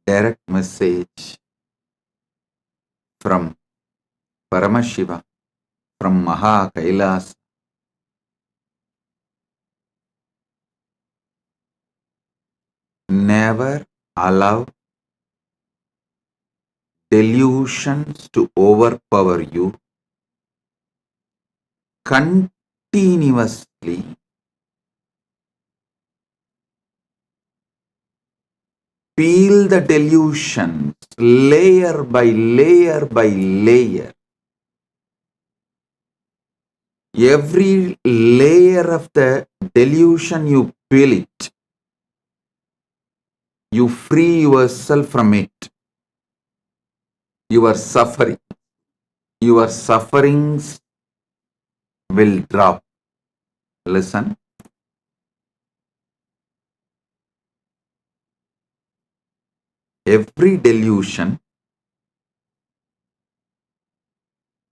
direct message from Paramashiva, from Maha Kailas. Never allow delusions to overpower you. Continuously peel the delusions layer by layer by layer. Every layer of the delusion you peel it, you free yourself from it. Your sufferings will drop. Listen. Every delusion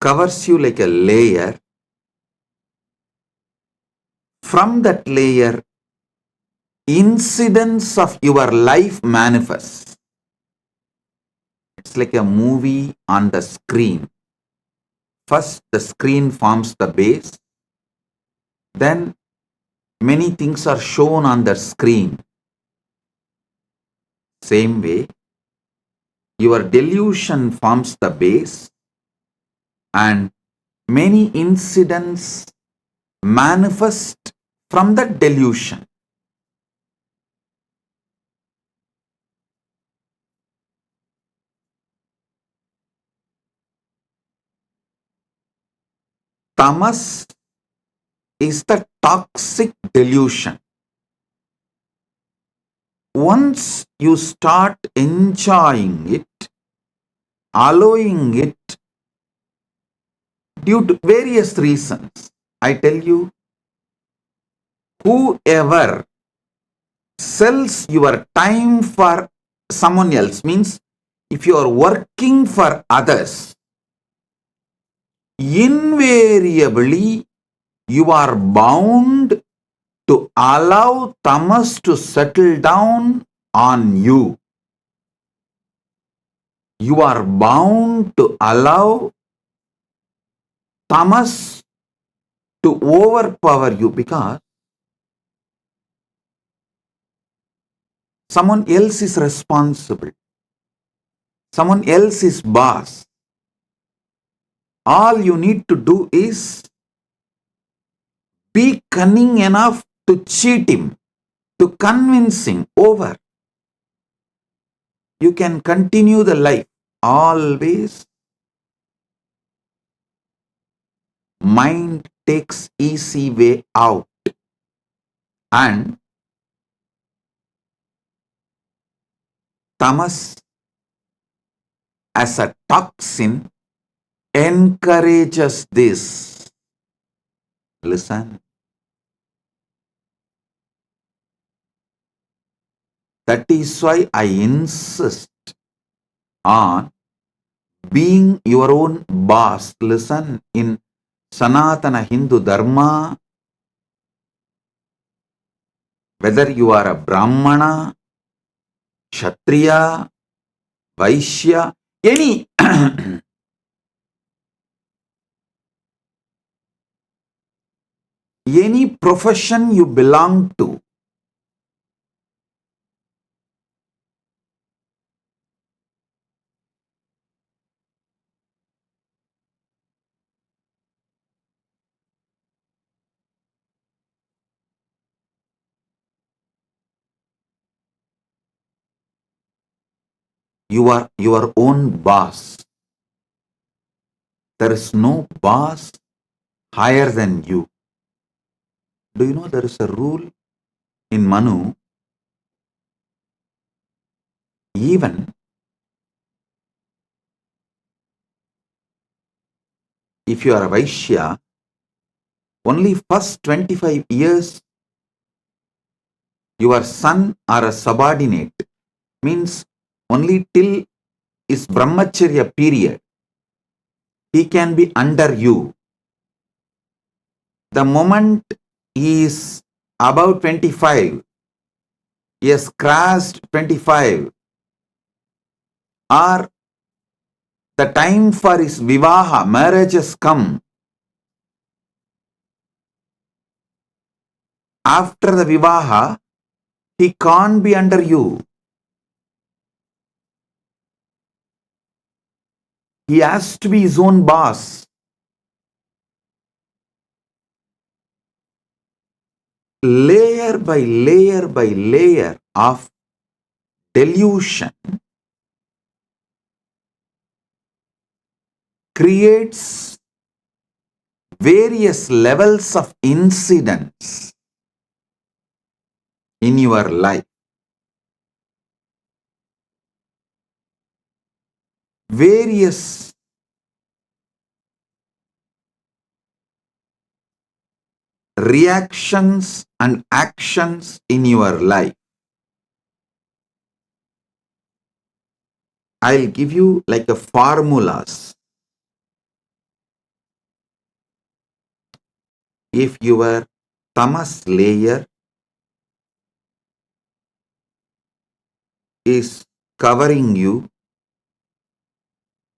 covers you like a layer. From that layer, incidents of your life manifest. It's like a movie on the screen. First, the screen forms the base. Then, many things are shown on the screen. Same way, your delusion forms the base and many incidents manifest from the delusion. Tamas is the toxic delusion. Once you start enjoying it, allowing it due to various reasons, I tell you, whoever sells your time for someone else, means if you are working for others, invariably you are bound to allow tamas to settle down on you. You are bound to allow tamas to overpower you because someone else is responsible. Someone else is boss. All you need to do is be cunning enough to cheat him, to convince him over. You can continue the life. Always mind takes easy way out and tamas as a toxin encourages this. Listen. That is why I insist on being your own boss. Listen, in Sanatana Hindu Dharma, whether you are a Brahmana, Kshatriya, Vaishya, any any profession you belong to, you are your own boss. There is no boss higher than you. Do you know there is a rule in Manu? Even if you are a Vaishya, only first 25 years your son or a subordinate, means only till his brahmacharya period, he can be under you. The moment he is about 25, he has crossed 25, or the time for his vivaha, marriage has come. After the vivaha, he can't be under you. He has to be his own boss. Layer by layer by layer of delusion creates various levels of incidents in your life. Various reactions and actions in your life. I'll give you like a formulas. If your tamas layer is covering you,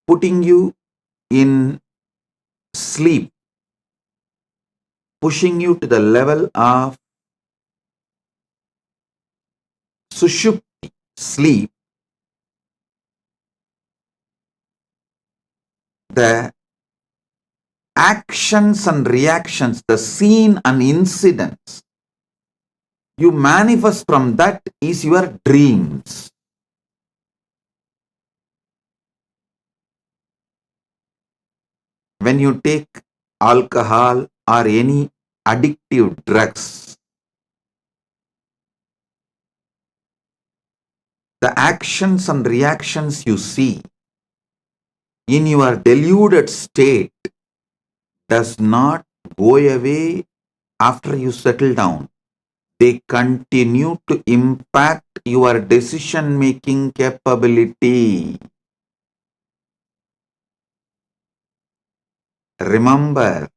putting you in sleep, pushing you to the level of sushupti, sleep, the actions and reactions, the scene and incidents you manifest from that is your dreams. When you take alcohol or any addictive drugs, the actions and reactions you see in your deluded state does not go away after you settle down. They continue to impact your decision making capability. Remember,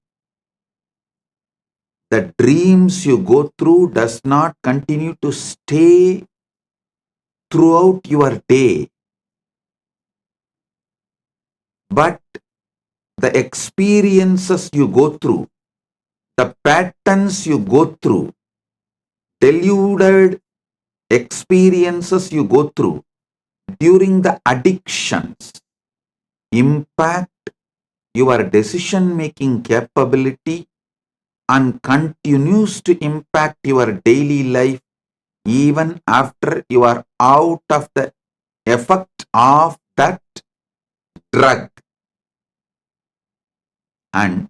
the dreams you go through does not continue to stay throughout your day, but the experiences you go through, the patterns you go through, deluded experiences you go through during the addictions impact your decision making capability and continues to impact your daily life even after you are out of the effect of that drug. And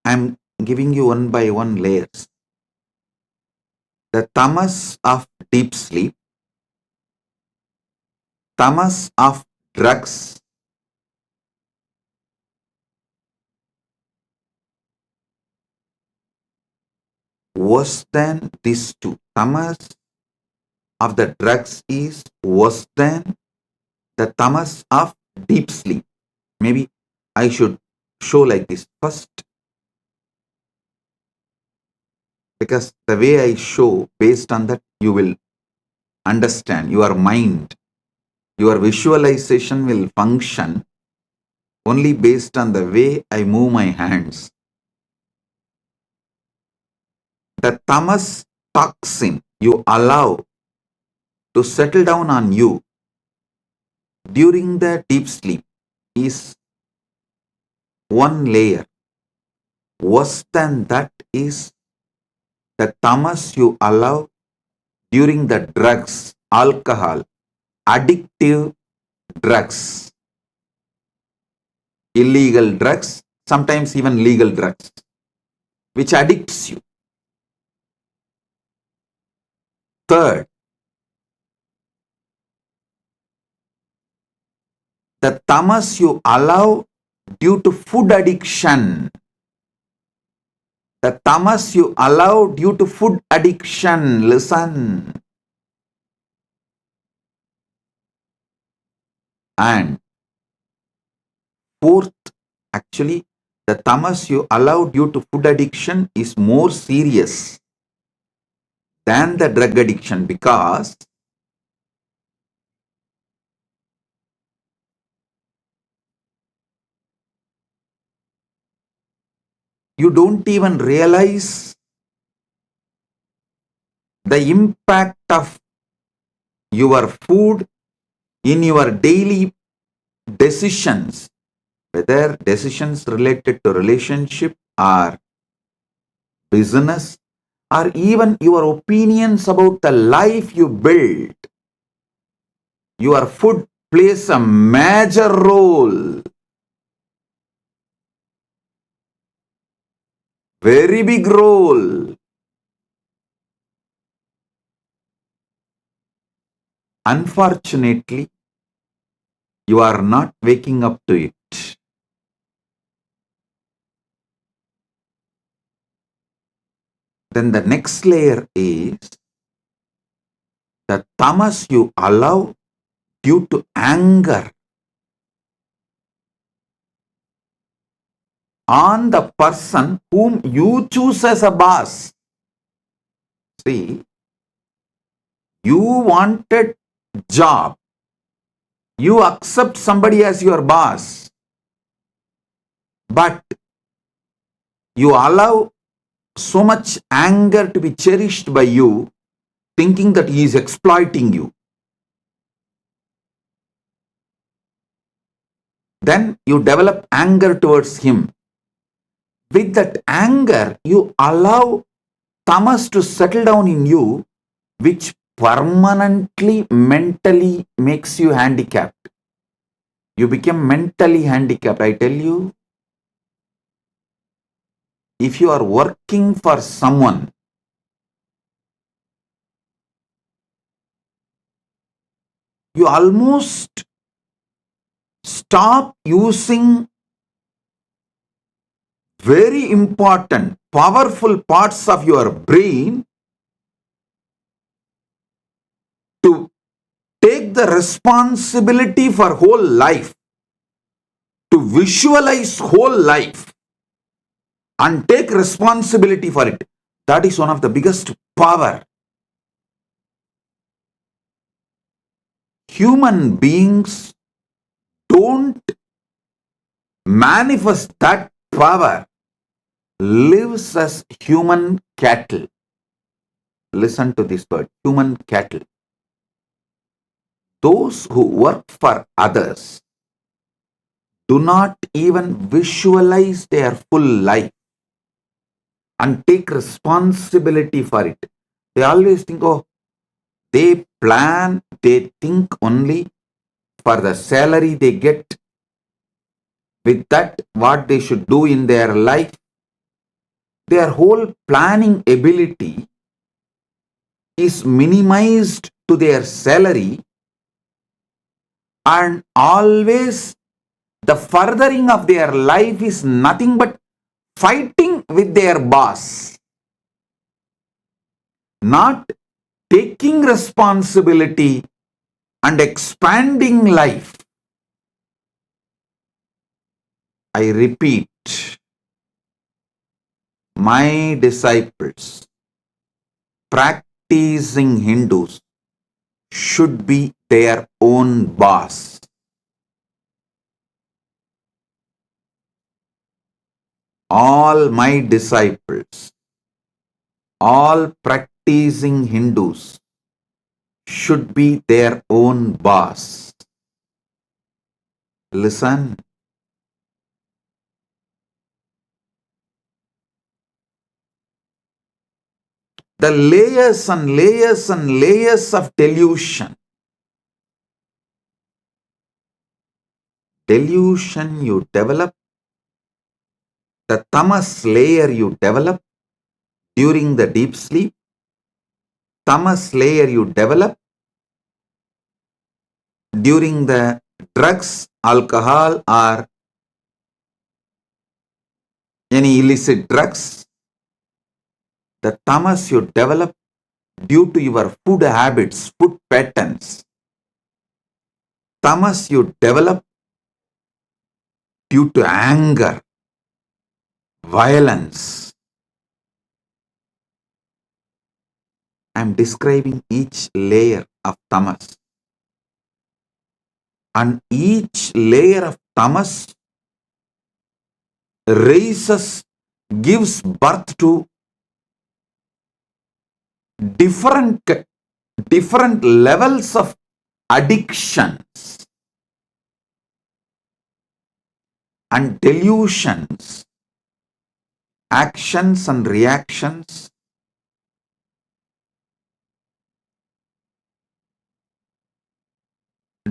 I'm giving you one by one layers. The tamas of deep sleep, tamas of drugs, worse than these two. Tamas of the drugs is worse than the tamas of deep sleep. Maybe I should show like this first, because the way I show, based on that, you will understand. Your mind, your visualization will function only based on the way I move my hands. The tamas toxin you allow to settle down on you during the deep sleep is one layer. Worse than that is the tamas you allow during the drugs, alcohol, addictive drugs, illegal drugs, sometimes even legal drugs, which addicts you. Third, the tamas you allow due to food addiction. The tamas you allow due to food addiction. Listen. And fourth, actually, the tamas you allow due to food addiction is more serious than the drug addiction, because you don't even realize the impact of your food in your daily decisions, whether decisions related to relationship or business, or even your opinions about the life you build. Your food plays a major role, very big role. Unfortunately, you are not waking up to it. Then the next layer is the tamas you allow due to anger on the person whom you choose as a boss. See, you wanted job, you accept somebody as your boss, but you allow so much anger to be cherished by you, thinking that he is exploiting you. Then you develop anger towards him. With that anger, you allow tamas to settle down in you, which permanently mentally makes you handicapped. You become mentally handicapped. I tell you, if you are working for someone, you almost stop using very important, powerful parts of your brain to take the responsibility for whole life, to visualize whole life and take responsibility for it. That is one of the biggest power. Human beings don't manifest that power, lives as human cattle. Listen to this word, human cattle. Those who work for others do not even visualize their full life and take responsibility for it. They always think, oh, they plan, they think only for the salary they get. With that, what they should do in their life, their whole planning ability is minimized to their salary, and always the furthering of their life is nothing but fighting with their boss, not taking responsibility and expanding life. I repeat, my disciples, practicing Hindus, should be their own boss. All my disciples, all practicing Hindus should be their own boss. Listen. The layers and layers and layers of delusion. Delusion you develop, the tamas layer you develop during the deep sleep, tamas layer you develop during the drugs, alcohol, or any illicit drugs, the tamas you develop due to your food habits, food patterns, tamas you develop due to anger, violence. I am describing each layer of tamas. And each layer of tamas raises, gives birth to different, different levels of addictions and delusions, actions and reactions.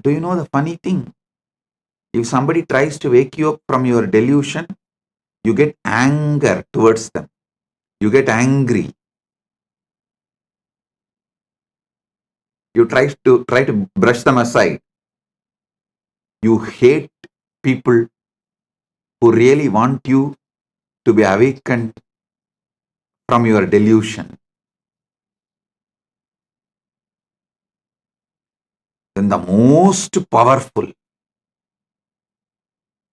Do you know the funny thing? If somebody tries to wake you up from your delusion, you get anger towards them. You get angry. You try to brush them aside. You hate people who really want you to be awakened from your delusion. Then the most powerful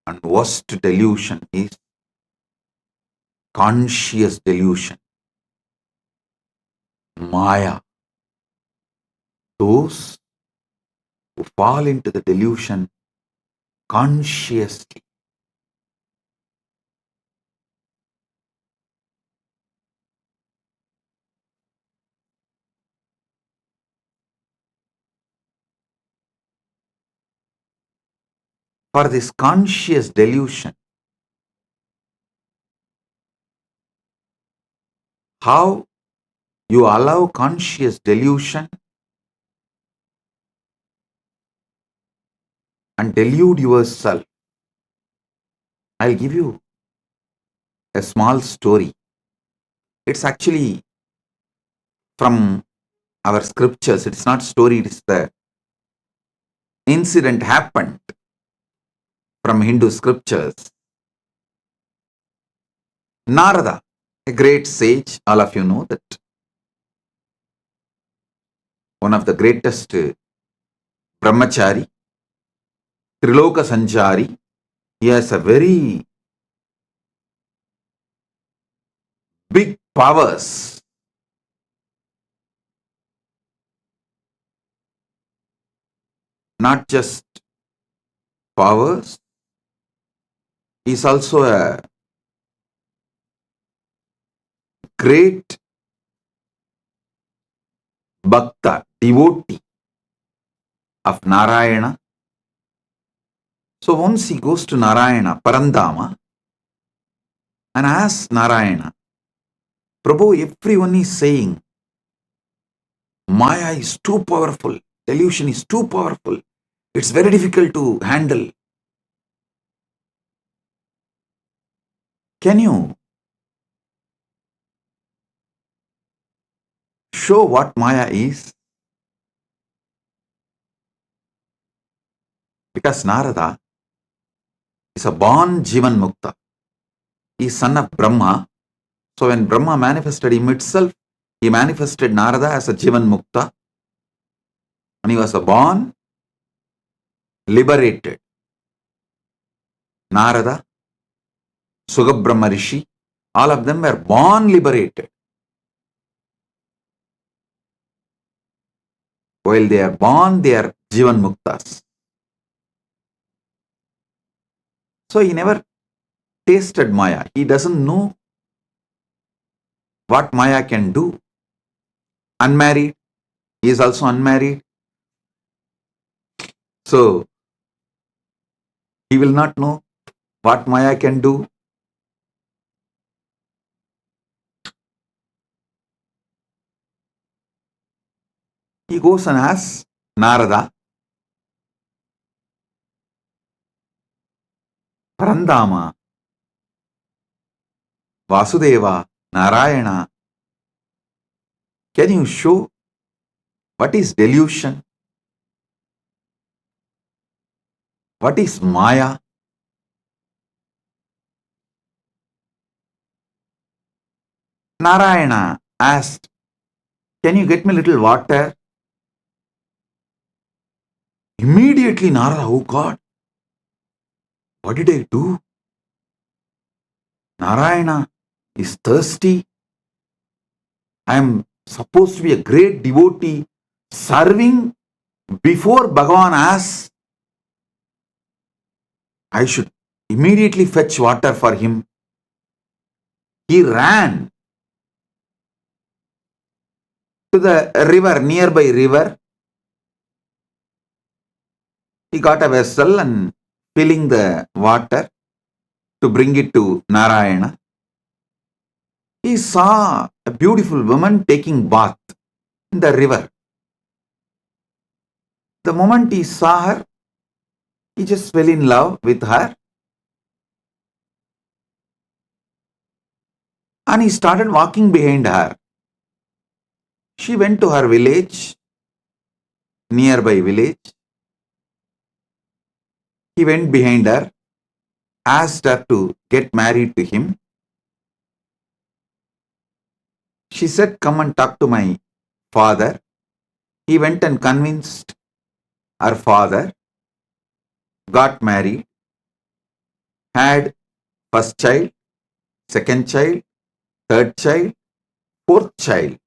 and worst delusion is conscious delusion. Maya. Those who fall into the delusion consciously. For this conscious delusion, how you allow conscious delusion and delude yourself. I'll give you a small story. It's actually from our scriptures. It's not story, it's the incident happened from Hindu scriptures. Narada, a great sage, all of you know that one of the greatest brahmachari, Triloka Sanchari, he has a very big powers. Not just powers, he's also a great bhakta, devotee of Narayana. So once he goes to Narayana, Parandama, and asks Narayana, Prabhu, everyone is saying Maya is too powerful, delusion is too powerful, it's very difficult to handle. Can you show what Maya is? Because Narada is a born Jivan Mukta. He is son of Brahma. So when Brahma manifested him itself, he manifested Narada as a Jivan Mukta. And he was a born liberated. Narada, Sugabrahma Rishi, all of them were born liberated. While they are born, they are Jivan Muktas. So he never tasted Maya. He doesn't know what Maya can do. Unmarried, he is also unmarried. So he will not know what Maya can do. He goes and asks Narada, Parandama, Vasudeva, Narayana, can you show what is delusion? What is Maya? Narayana asked, can you get me a little water? Immediately Narada, oh God, what did I do? Narayana is thirsty. I am supposed to be a great devotee serving before Bhagavan asks. I should immediately fetch water for him. He ran to the river, nearby river. He got a vessel and filling the water to bring it to Narayana. He saw a beautiful woman taking bath in the river. The moment he saw her, he just fell in love with her and he started walking behind her. She went to her village, nearby village. He went behind her, asked her to get married to him. She said, "Come and talk to my father." He went and convinced her father, got married, had first child, second child, third child, fourth child.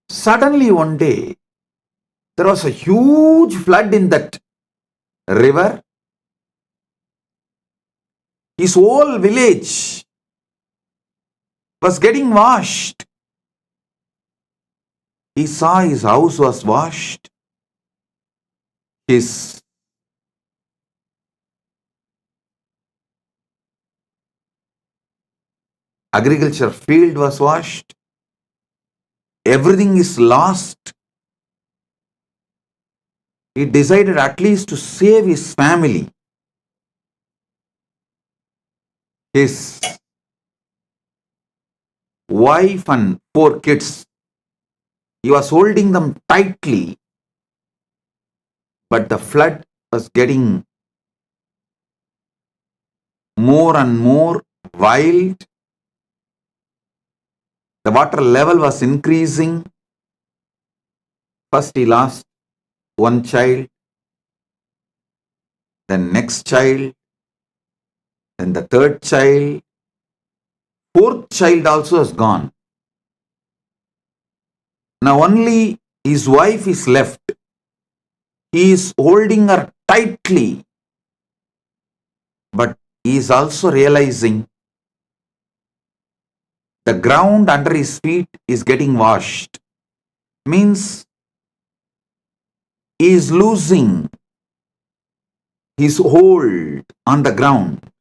Suddenly one day, there was a huge flood in that river. His whole village was getting washed. He saw his house was washed. His agriculture field was washed. Everything is lost. He decided at least to save his family. His wife and 4 kids. He was holding them tightly, but the flood was getting more and more wild. The water level was increasing. First he lost one child, then next child, then the third child, fourth child also is gone. Now only his wife is left. He is holding her tightly, but he is also realizing the ground under his feet is getting washed. Means he is losing his hold on the ground.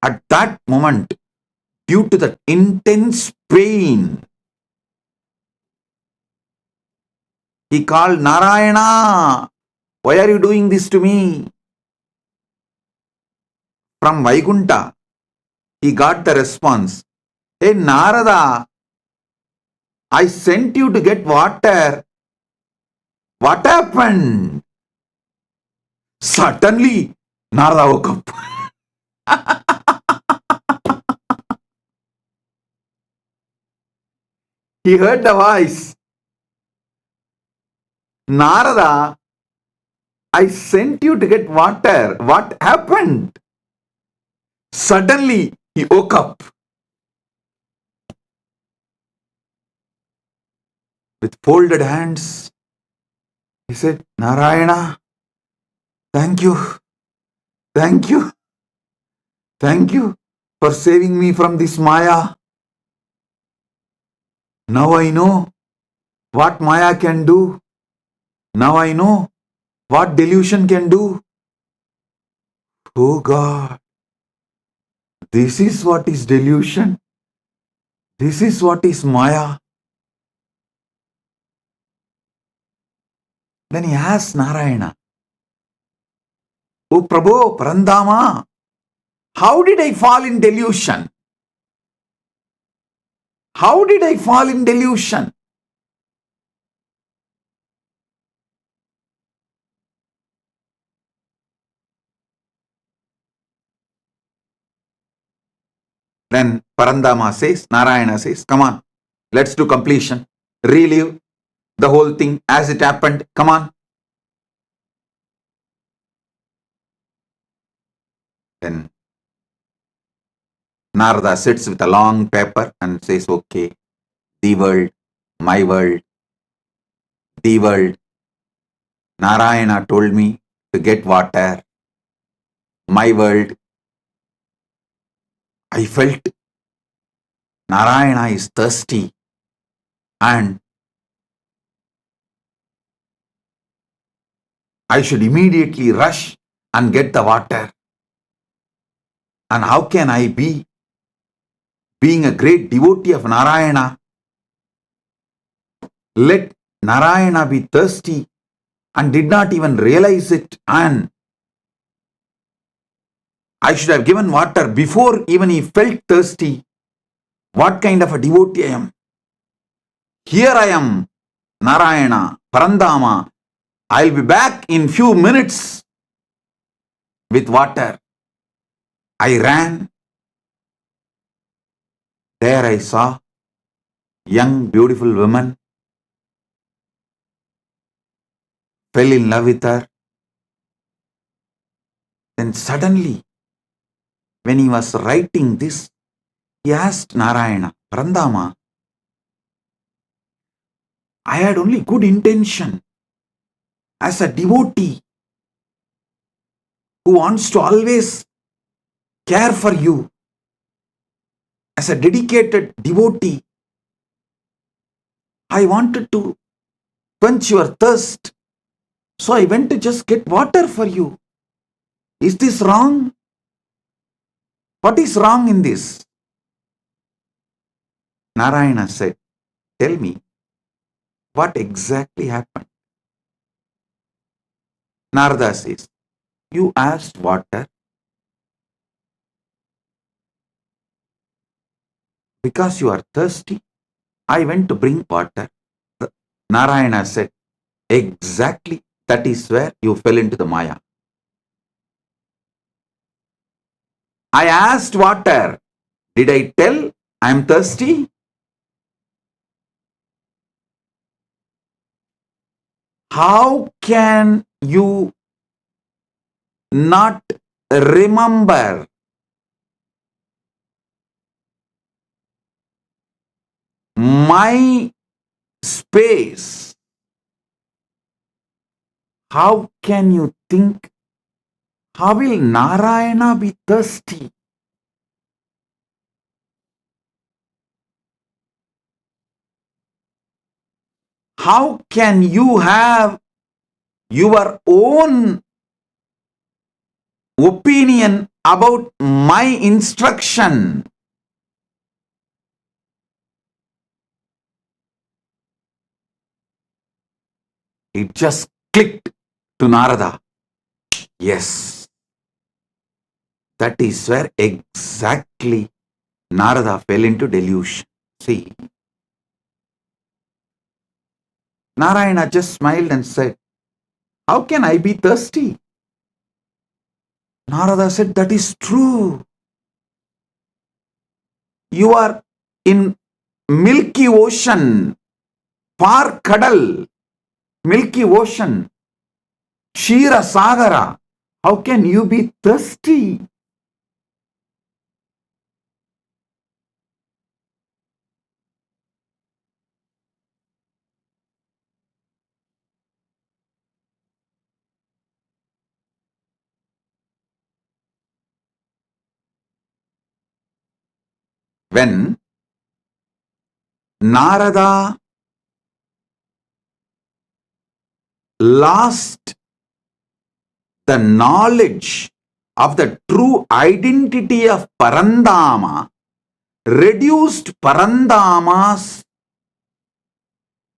At that moment, due to the intense pain, he called, "Narayana, why are you doing this to me?" From Vaikunta, he got the response, "Hey Narada, I sent you to get water. What happened?" Suddenly, Narada woke up. He heard the voice. "Narada, I sent you to get water. What happened?" Suddenly, he woke up. With folded hands, he said, "Narayana, thank you, thank you, thank you for saving me from this Maya. Now I know what Maya can do. Now I know what delusion can do. Oh God, this is what is delusion. This is what is Maya." Then he asked Narayana, "Oh Prabhu, Parandama, how did I fall in delusion? How did I fall in delusion?" Then Parandama says, Narayana says, "Come on, let's do completion. Relive the whole thing as it happened. Come on." Then Narada sits with a long paper and says, okay, the world, my world, the world. Narayana told me to get water. My world. I felt Narayana is thirsty and I should immediately rush and get the water. And how can I be, being a great devotee of Narayana, let Narayana be thirsty and did not even realize it, and I should have given water before even he felt thirsty. What kind of a devotee I am? Here I am, Narayana, Parandama. I'll be back in few minutes with water. I ran. There I saw young, beautiful woman, fell in love with her. Then suddenly, when he was writing this, he asked Narayana, Parandama, I had only good intention as a devotee who wants to always care for you, as a dedicated devotee. I wanted to quench your thirst, so I went to just get water for you. Is this wrong? What is wrong in this? Narayana said, tell me, what exactly happened? Narada says, you asked water because you are thirsty. I went to bring water. Narayana said, exactly, that is where you fell into the Maya. I asked water. Did I tell I am thirsty? How can you not remember my space? How can you think, how will Narayana be thirsty? How can you have your own opinion about my instruction? It just clicked to Narada. Yes, that is where exactly Narada fell into delusion. See, Narayana just smiled and said, how can I be thirsty? Narada said, that is true. You are in Milky Ocean, Par Kadal, Milky Ocean, Shira Sagara. How can you be thirsty? When Narada lost the knowledge of the true identity of Parandama, reduced Parandama's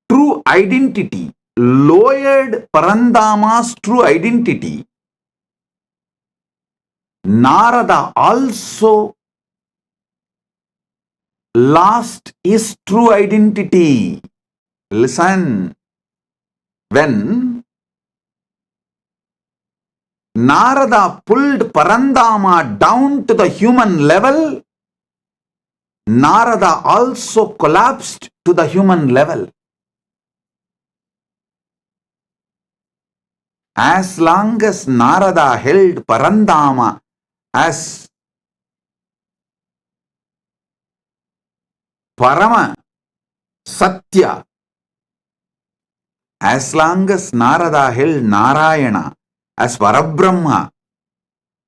true identity, lowered Parandama's true identity, Narada also lost his true identity. Listen, when Narada pulled Parandama down to the human level, Narada also collapsed to the human level. As long as Narada held Parandama as Parama Satya. As long as Narada held Narayana as Parabrahma,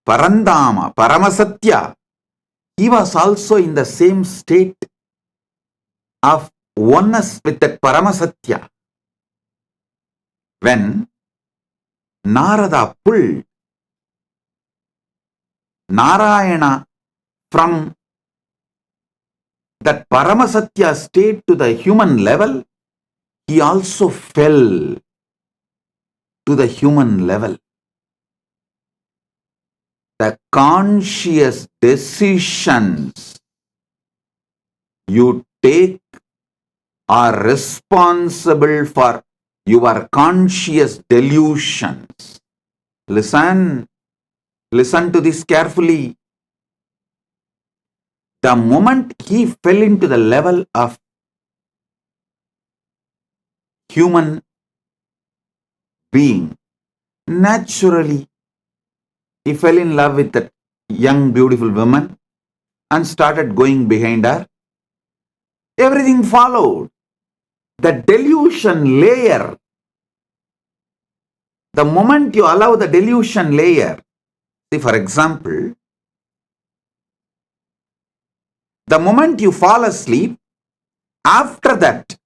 Parandama, Paramasatya, he was also in the same state of oneness with that Paramasatya. When Narada pulled Narayana from that Paramasatya state to the human level, he also fell to the human level. The conscious decisions you take are responsible for your conscious delusions. Listen to this carefully. The moment he fell into the level of human being, naturally he fell in love with that young beautiful woman and started going behind her. Everything followed. The delusion layer, the moment you allow the delusion layer, see, for example, the moment you fall asleep, after that,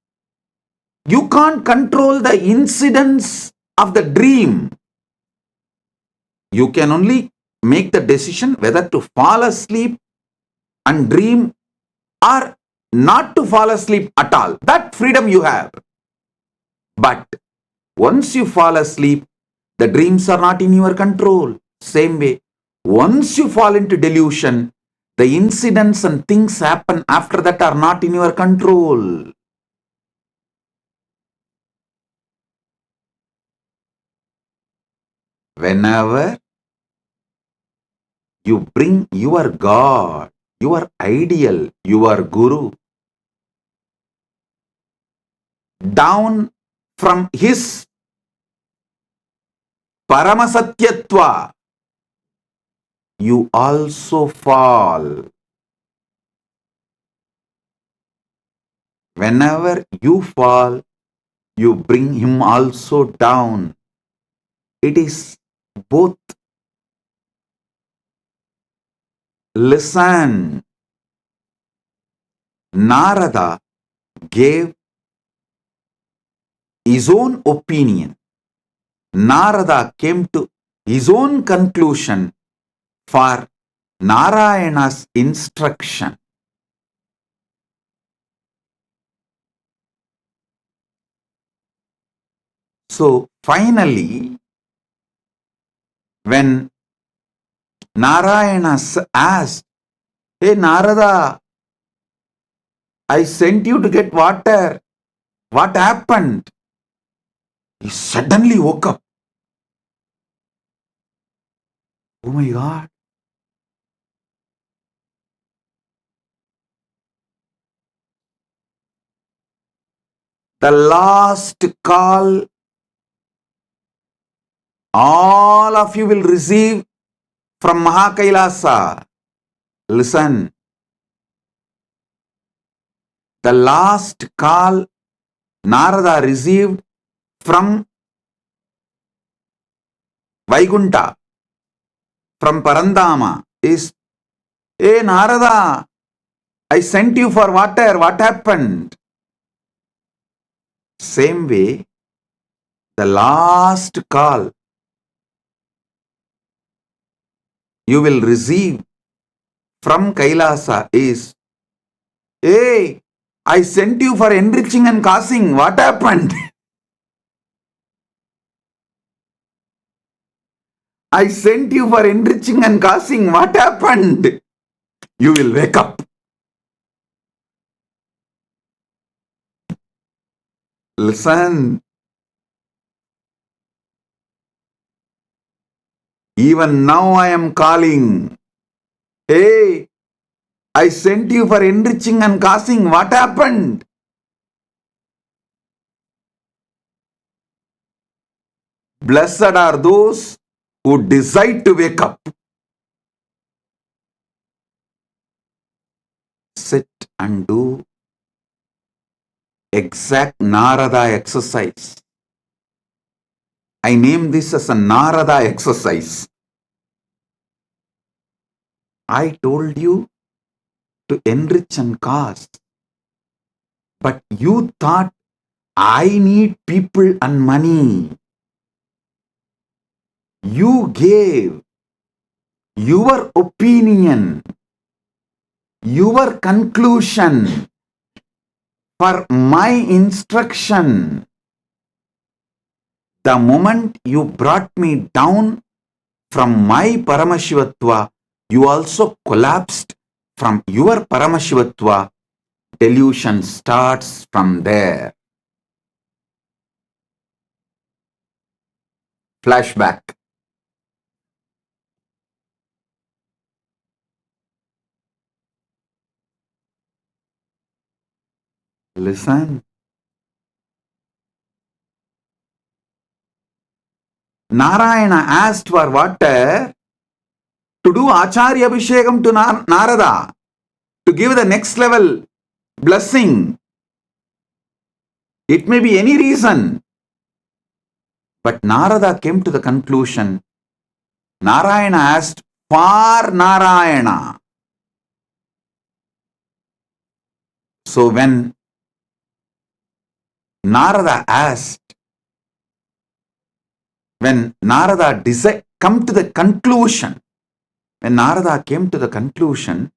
you can't control the incidents of the dream. You can only make the decision whether to fall asleep and dream or not to fall asleep at all. That freedom you have. But once you fall asleep, the dreams are not in your control. Same way, once you fall into delusion, the incidents and things happen after that are not in your control. Whenever you bring your God, your ideal, your Guru down from his Paramasatyatva, you also fall. Whenever you fall, you bring him also down. It is both. Listen, Narada gave his own opinion. Narada came to his own conclusion for Narayana's instruction. So finally, when Narayana asked, "Hey Narada, I sent you to get water. What happened?" He suddenly woke up. Oh my God. The last call all of you will receive from Mahakailasa. Listen. The last call Narada received from Vaikunta, from Parandama is, "Hey Narada, I sent you for water. What happened?" Same way, the last call you will receive from Kailasa is, "Hey, I sent you for enriching and causing. What happened?" "I sent you for enriching and causing. What happened?" You will wake up. Listen. Even now I am calling. "Hey, I sent you for enriching and causing. What happened?" Blessed are those who decide to wake up. and do exact Narada exercise. I name this as a Narada exercise. I told you to enrich and cast, but you thought I need people and money. You gave your opinion, your conclusion for my instruction. The moment you brought me down from my Paramashivatva, you also collapsed from your Paramashivatva. Delusion starts from there. Flashback. Listen. Narayana asked for water to do Acharya Abhishekam to Narada, to give the next level blessing. It may be any reason. But Narada came to the conclusion, Narayana asked for Narayana. So when Narada asked, when Narada come to the conclusion, when Narada came to the conclusion,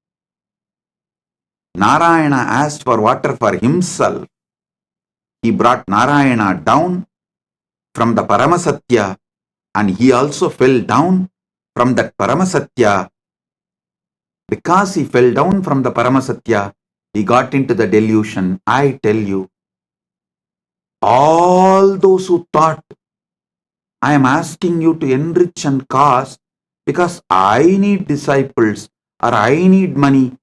Narayana asked for water for himself. He brought Narayana down from the Paramasatya, and he also fell down from that Paramasatya. Because he fell down from the Paramasatya, he got into the delusion. I tell you, all those who thought, I am asking you to enrich and cast because I need disciples or I need money,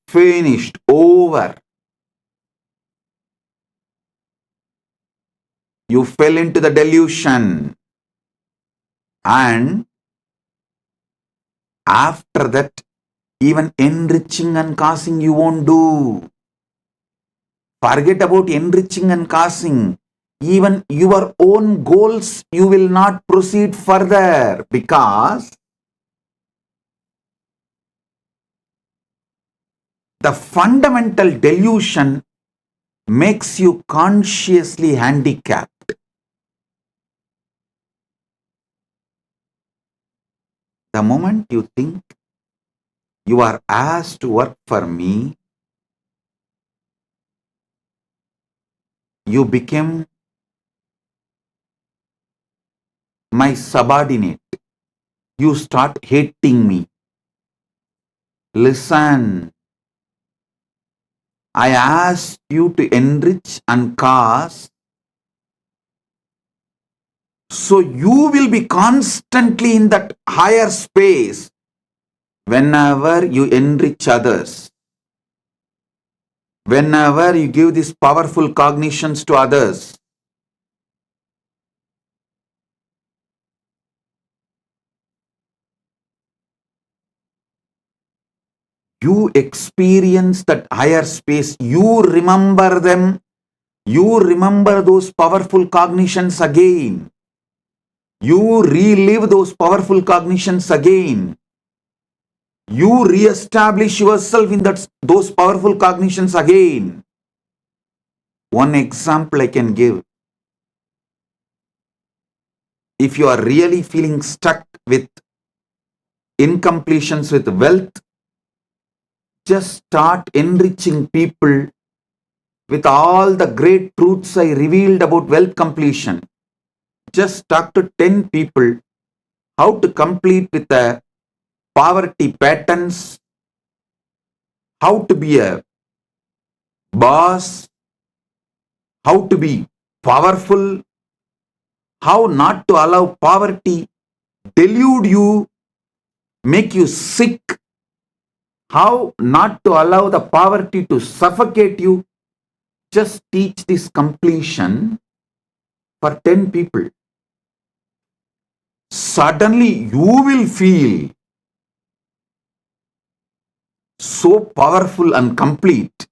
finished, over. You fell into the delusion. And after that, even enriching and casting you won't do. Forget about enriching and casting. Even your own goals, you will not proceed further because the fundamental delusion makes you consciously handicapped. The moment you think you are asked to work for me, you become my subordinate. You start hating me. Listen, I asked you to enrich and cast, so you will be constantly in that higher space whenever you enrich others. Whenever you give these powerful cognitions to others, you experience that higher space. You remember them. You remember those powerful cognitions again. You relive those powerful cognitions again. You re-establish yourself in those powerful cognitions again. One example I can give. If you are really feeling stuck with incompletions with wealth, just start enriching people with all the great truths I revealed about wealth completion. Just talk to 10 people how to complete with the poverty patterns, how to be a boss, how to be powerful, how not to allow poverty delude you, make you sick, how not to allow the poverty to suffocate you. Just teach this completion for 10 people. Suddenly you will feel so powerful and complete.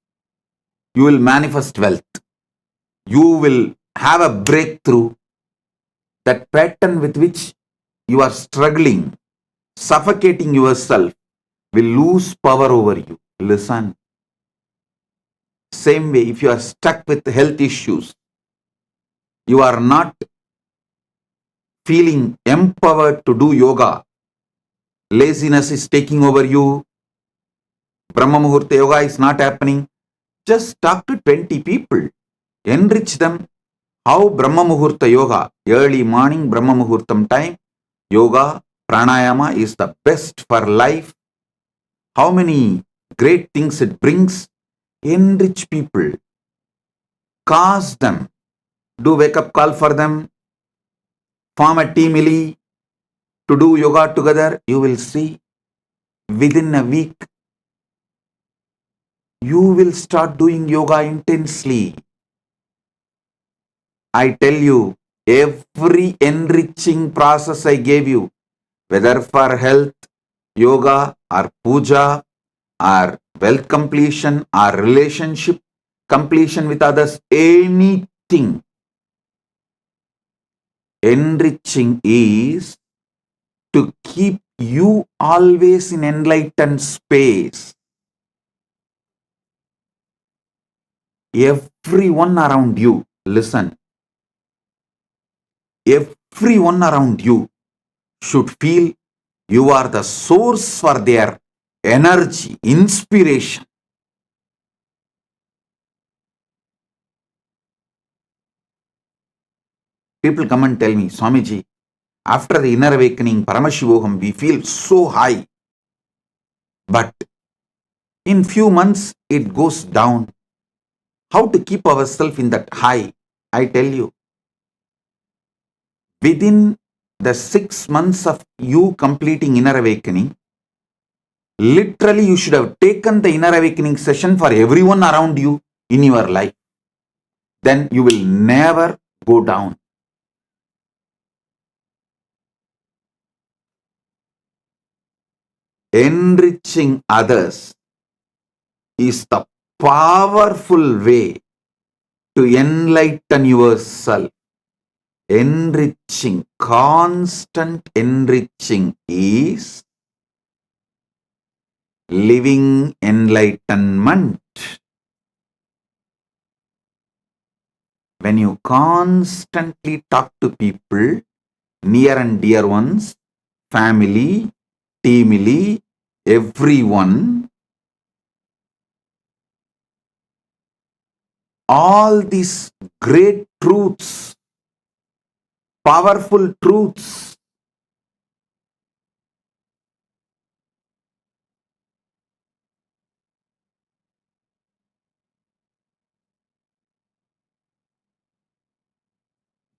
You will manifest wealth. You will have a breakthrough. That pattern with which you are struggling, suffocating yourself, will lose power over you. Listen. Same way, if you are stuck with health issues, you are not feeling empowered to do yoga, laziness is taking over you, Brahma Muhurta yoga is not happening, just talk to 20 people, enrich them. How Brahma Muhurta yoga, early morning Brahma Muhurtam time, yoga, pranayama is the best for life. How many great things it brings. Enrich people, cause them, do wake up call for them, form a team to do yoga together. You will see within a week you will start doing yoga intensely. I tell you, every enriching process I gave you, whether for health, yoga, or puja, or wealth completion, or relationship completion with others, anything, enriching is to keep you always in enlightened space. Everyone around you, listen, everyone around you should feel you are the source for their energy, inspiration. People come and tell me, Swamiji, after the inner awakening, Paramashivoham, we feel so high. But in few months, it goes down. How to keep ourselves in that high? I tell you, within the 6 months of you completing inner awakening, literally you should have taken the inner awakening session for everyone around you in your life. Then you will never go down. Enriching others is the powerful way to enlighten yourself. Enriching, constant enriching is living enlightenment. When you constantly talk to people, near and dear ones, family, teamily, everyone, all these great truths, powerful truths,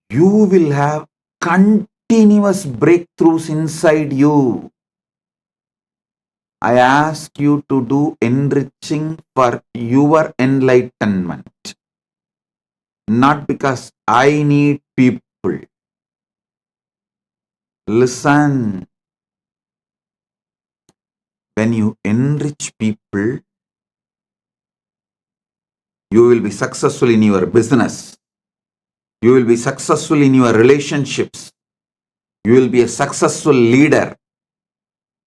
you will have continuous breakthroughs inside you. I ask you to do enriching for your enlightenment, not because I need people. Listen, when you enrich people, you will be successful in your business. You will be successful in your relationships. You will be a successful leader.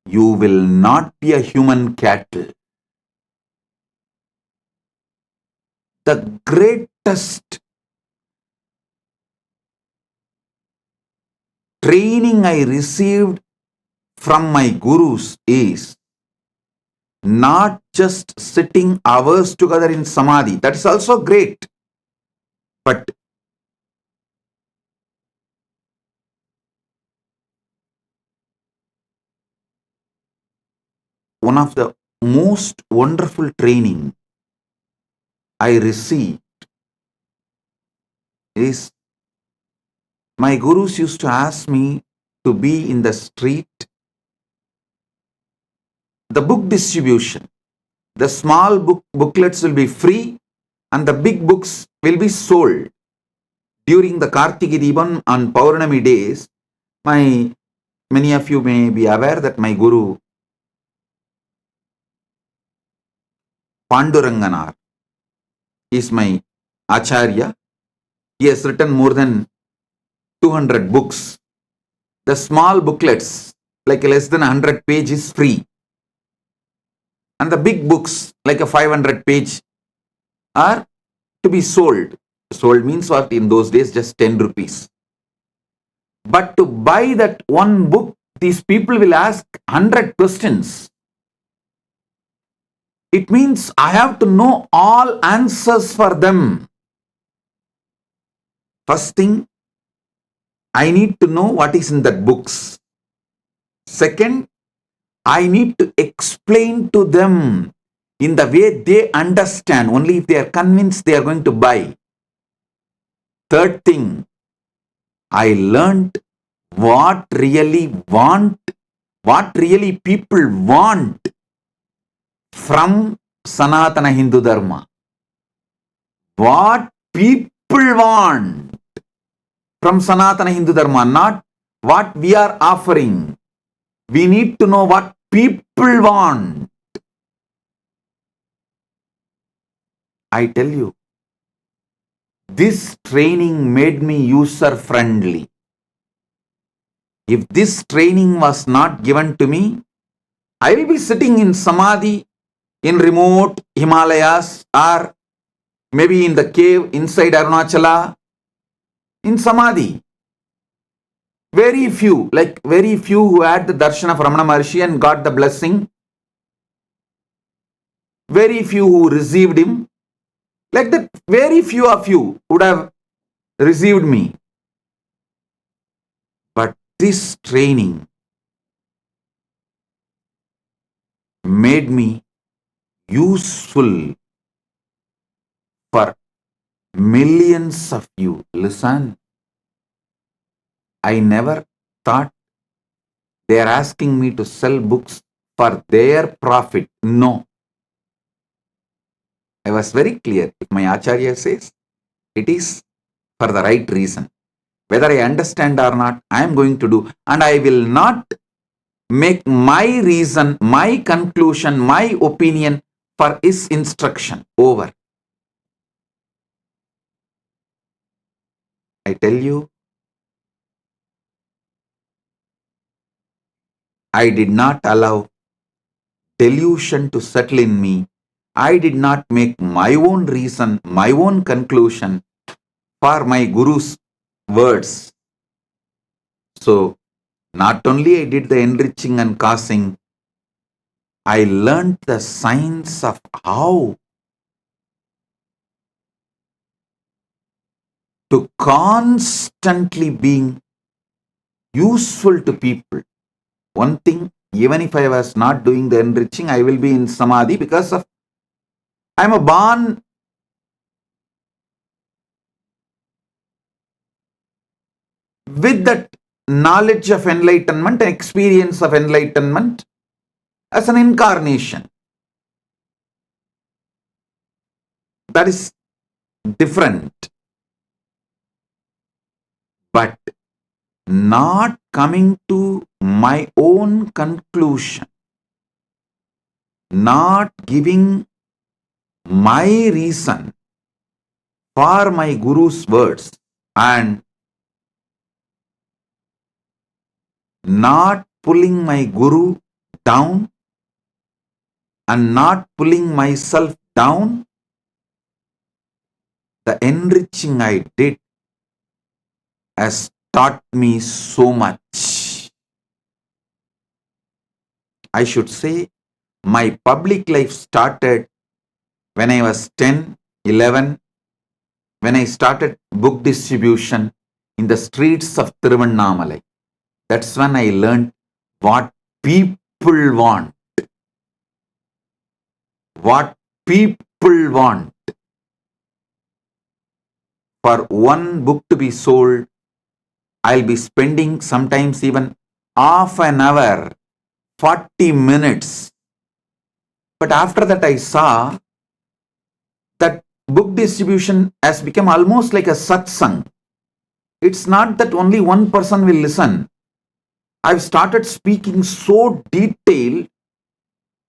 You will not be a human cattle. The greatest training I received from my gurus is not just sitting hours together in samadhi. That is also great. But one of the most wonderful training I received is my gurus used to ask me to be in the street. The book distribution, the small booklets will be free and the big books will be sold. During the Kartiki Deepam on Paurnami days, many of you may be aware that my guru Panduranganar, is my Acharya. He has written more than 200 books. The small booklets, like less than 100 pages, free. And the big books, like a 500 page, are to be sold. Sold means what? In those days, just 10 rupees. But to buy that one book, these people will ask 100 questions. It means I have to know all answers for them. First thing, I need to know what is in that books. Second, I need to explain to them in the way they understand. Only if they are convinced, they are going to buy. Third thing, I learned what really people want from Sanatana Hindu Dharma. What people want from Sanatana Hindu Dharma, not what we are offering. We need to know what people want. I tell you, this training made me user friendly. If this training was not given to me, I will be sitting in Samadhi in remote Himalayas or maybe in the cave inside Arunachala in Samadhi. Very few who had the darshan of Ramana Maharshi and got the blessing. Very few who received him. Like that, very few of you would have received me. But this training made me useful for millions of you. Listen, I never thought they are asking me to sell books for their profit. No. I was very clear. If my Acharya says, it is for the right reason. Whether I understand or not, I am going to do. And I will not make my reason, my conclusion, my opinion for his instruction. Over. I tell you, I did not allow delusion to settle in me. I did not make my own reason, my own conclusion for my Guru's words. So, not only I did the enriching and causing, I learned the science of how to constantly being useful to people. One thing, even if I was not doing the enriching, I will be in Samadhi because of I am a born with that knowledge of enlightenment and experience of enlightenment as an incarnation. That is different. But not coming to my own conclusion, not giving my reason for my Guru's words, and not pulling my Guru down and not pulling myself down. The enriching I did has taught me so much. I should say my public life started when I was 10, 11, when I started book distribution in the streets of Tiruvannamalai. That's when I learned what people want. What people want. For one book to be sold, I'll be spending sometimes even half an hour, 40 minutes. But after that I saw that book distribution has become almost like a satsang. It's not that only one person will listen. I've started speaking so detailed,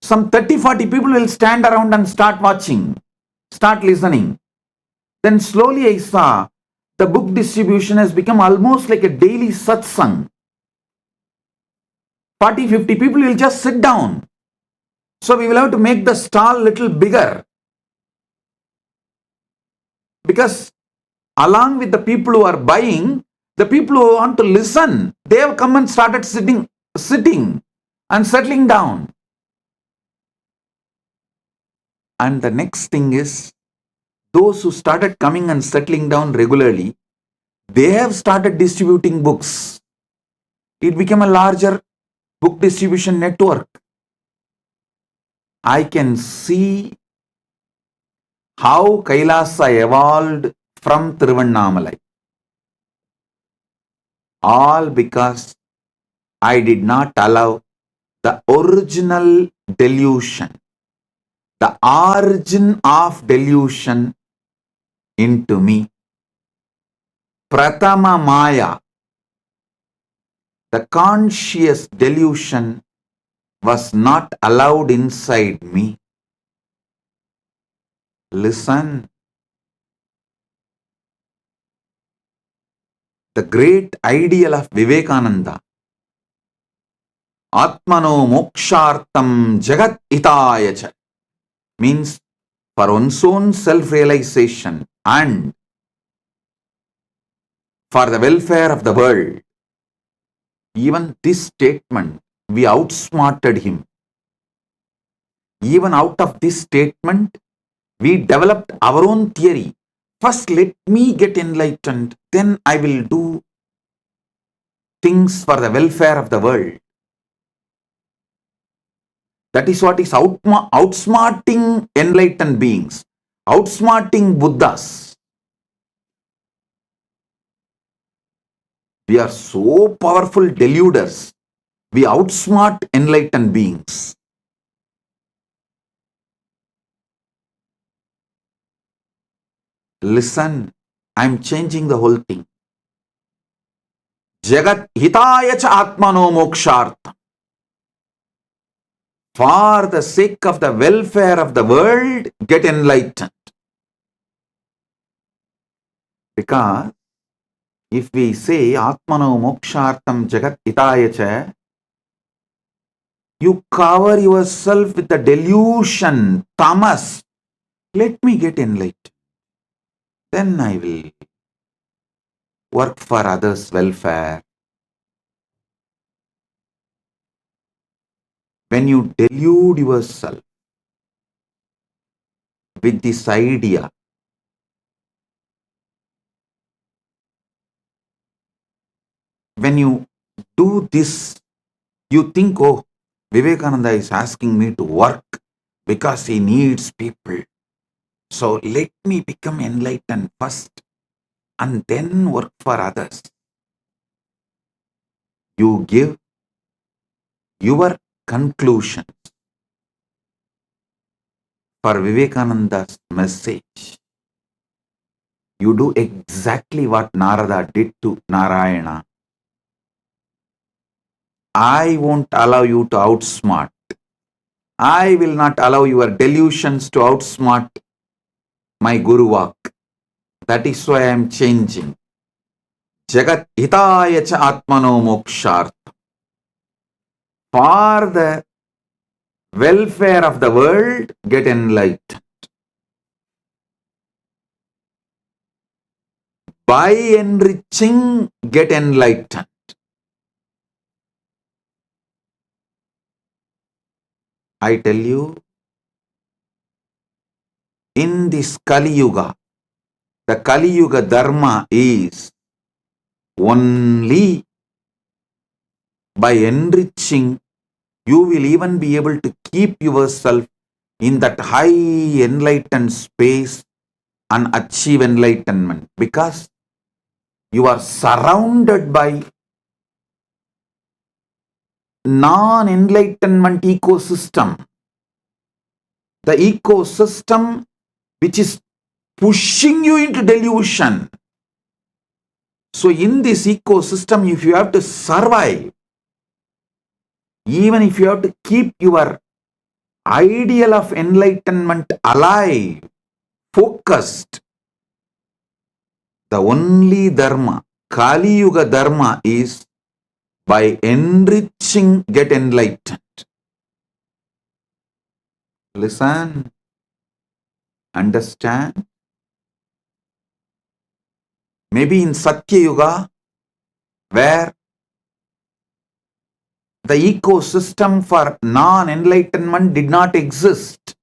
some 30-40 people will stand around and start watching, start listening. Then slowly I saw the book distribution has become almost like a daily satsang. 40, 50 people will just sit down. So we will have to make the stall little bigger. Because along with the people who are buying, the people who want to listen, they have come and started sitting and settling down. And the next thing is, those who started coming and settling down regularly, they have started distributing books. It became a larger book distribution network. I can see how Kailasa evolved from Tiruvannamalai. All because I did not allow the original delusion, the origin of delusion into me. Pratama Maya, the conscious delusion, was not allowed inside me. Listen. The great ideal of Vivekananda, Atmano Mokshartam Jagat Itayacha, means for one's own self-realization and for the welfare of the world. Even this statement, we outsmarted him. Even out of this statement, we developed our own theory. First, let me get enlightened, then I will do things for the welfare of the world. That is what is outsmarting enlightened beings, outsmarting Buddhas. We are so powerful deluders. We outsmart enlightened beings. Listen, I am changing the whole thing. Jagat hitaya cha atmano mokshartha. For the sake of the welfare of the world, get enlightened. Because if we say atmano mokshartam jagat hitaya cha, you cover yourself with the delusion, tamas. Let me get enlightened. Then I will work for others' welfare. When you delude yourself with this idea, when you do this, you think, oh, Vivekananda is asking me to work because he needs people. So let me become enlightened first and then work for others. You give your conclusions for Vivekananda's message. You do exactly what Narada did to Narayana. I won't allow you to outsmart. I will not allow your delusions to outsmart my Guru Vak. That is why I am changing. Jagat hitaya cha atmano mokshartha. For the welfare of the world, get enlightened. By enriching, get enlightened. I tell you, in this Kali Yuga, the Kali Yuga Dharma is only by enriching, you will even be able to keep yourself in that high enlightened space and achieve enlightenment, because you are surrounded by non-enlightenment ecosystem. The ecosystem which is pushing you into delusion. So in this ecosystem, if you have to survive, even if you have to keep your ideal of enlightenment alive, focused, The only dharma, Kali Yuga dharma, is by enriching, get enlightened. Listen, understand. Maybe in Satya Yuga, where the ecosystem for non-enlightenment did not exist.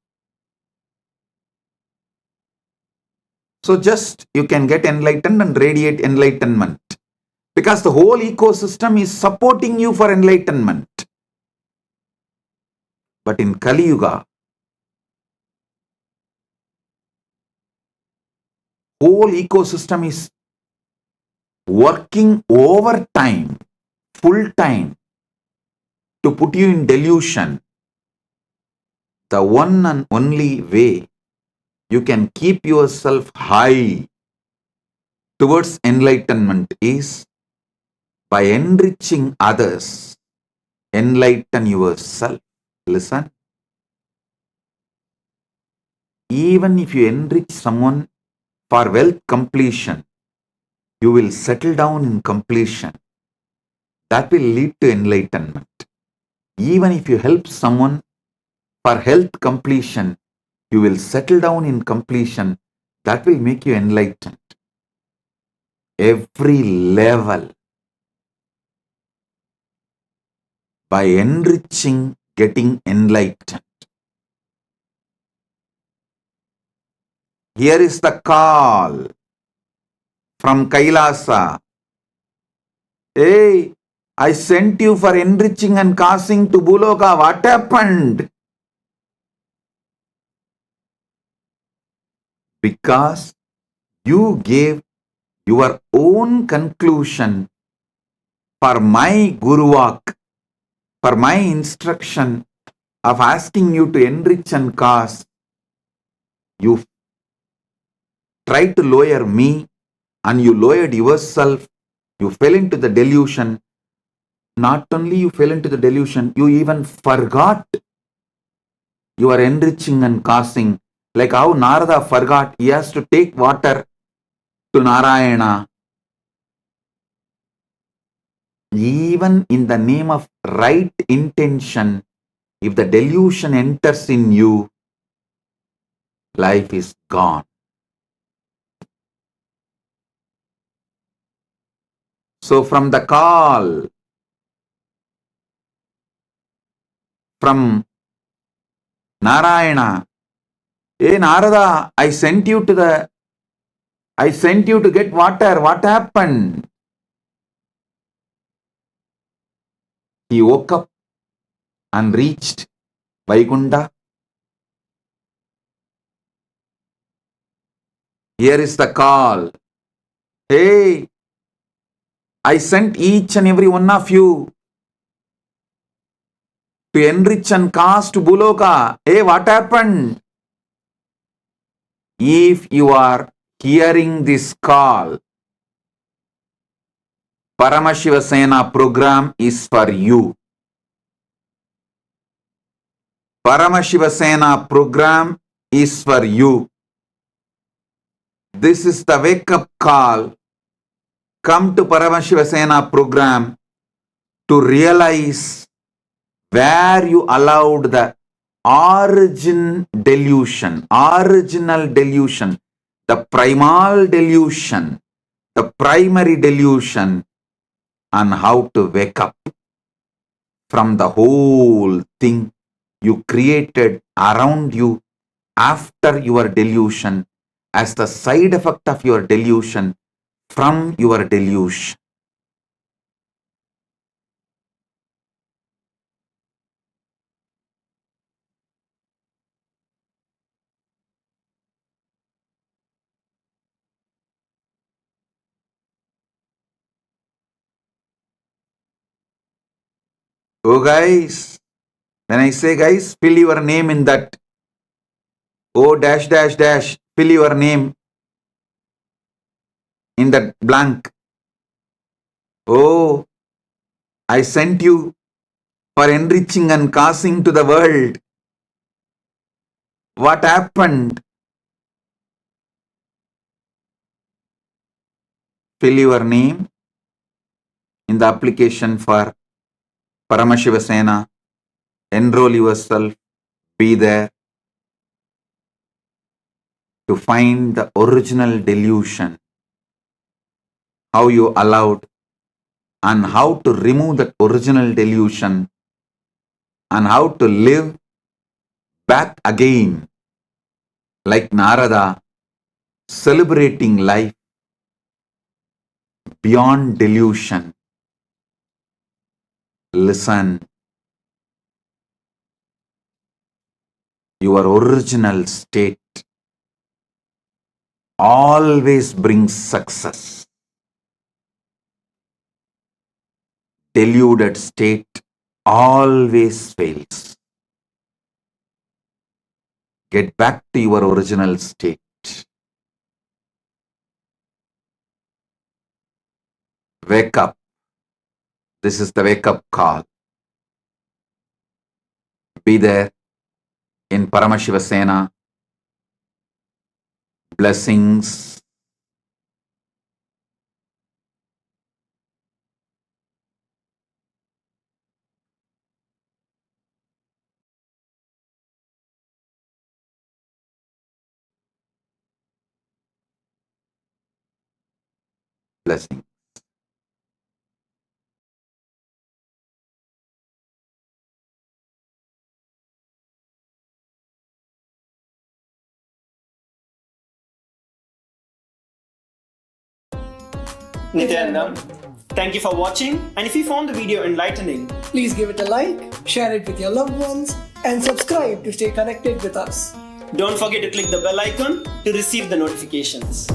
So just you can get enlightened and radiate enlightenment. Because the whole ecosystem is supporting you for enlightenment. But in Kali Yuga, whole ecosystem is working overtime, full time, to put you in delusion. The one and only way you can keep yourself high towards enlightenment is by enriching others. Enlighten yourself. Listen. Even if you enrich someone for wealth completion, you will settle down in completion. That will lead to enlightenment. Even if you help someone for health completion, you will settle down in completion. That will make you enlightened. Every level, by enriching, getting enlightened. Here is the call from Kailasa. Hey, I sent you for enriching and causing to Buloka. What happened? Because you gave your own conclusion for my Guruvak, for my instruction of asking you to enrich and cause. You tried to lower me and you lowered yourself. You fell into the delusion. Not only you fell into the delusion, you even forgot you are enriching and causing. Like how Narada forgot he has to take water to Narayana. Even in the name of right intention, if the delusion enters in you, life is gone. So from the call from Narayana, hey Narada, I sent you to get water. What happened? He woke up and reached Vaikunta. Here is the call. Hey, I sent each and every one of you to enrich and cast Buloka. Hey, what happened? If you are hearing this call, Paramashiva Sena program is for you. Paramashiva Sena program is for you. This is the wake-up call. Come to Paramashiva Sena program to realize where you allowed the original delusion, the primal delusion, the primary delusion, and how to wake up from the whole thing you created around you after your delusion as the side effect of your delusion from your delusion. Oh guys, when I say guys, fill your name in that. Oh dash dash dash, fill your name in that blank. Oh, I sent you for enriching and causing to the world. What happened? fill your name in the application for Paramashiva Sena. Enroll yourself, be there to find the original delusion, how you allowed, and how to remove that original delusion, and how to live back again like Narada, celebrating life beyond delusion. Listen, your original state always brings success. Deluded state always fails. Get back to your original state. Wake up. This is the wake up call. Be there in Paramashiva Sena. Blessings. Blessings. Nityanandam, thank you for watching, and if you found the video enlightening, please give it a like, share it with your loved ones, and subscribe to stay connected with us. don't forget to click the bell icon to receive the notifications.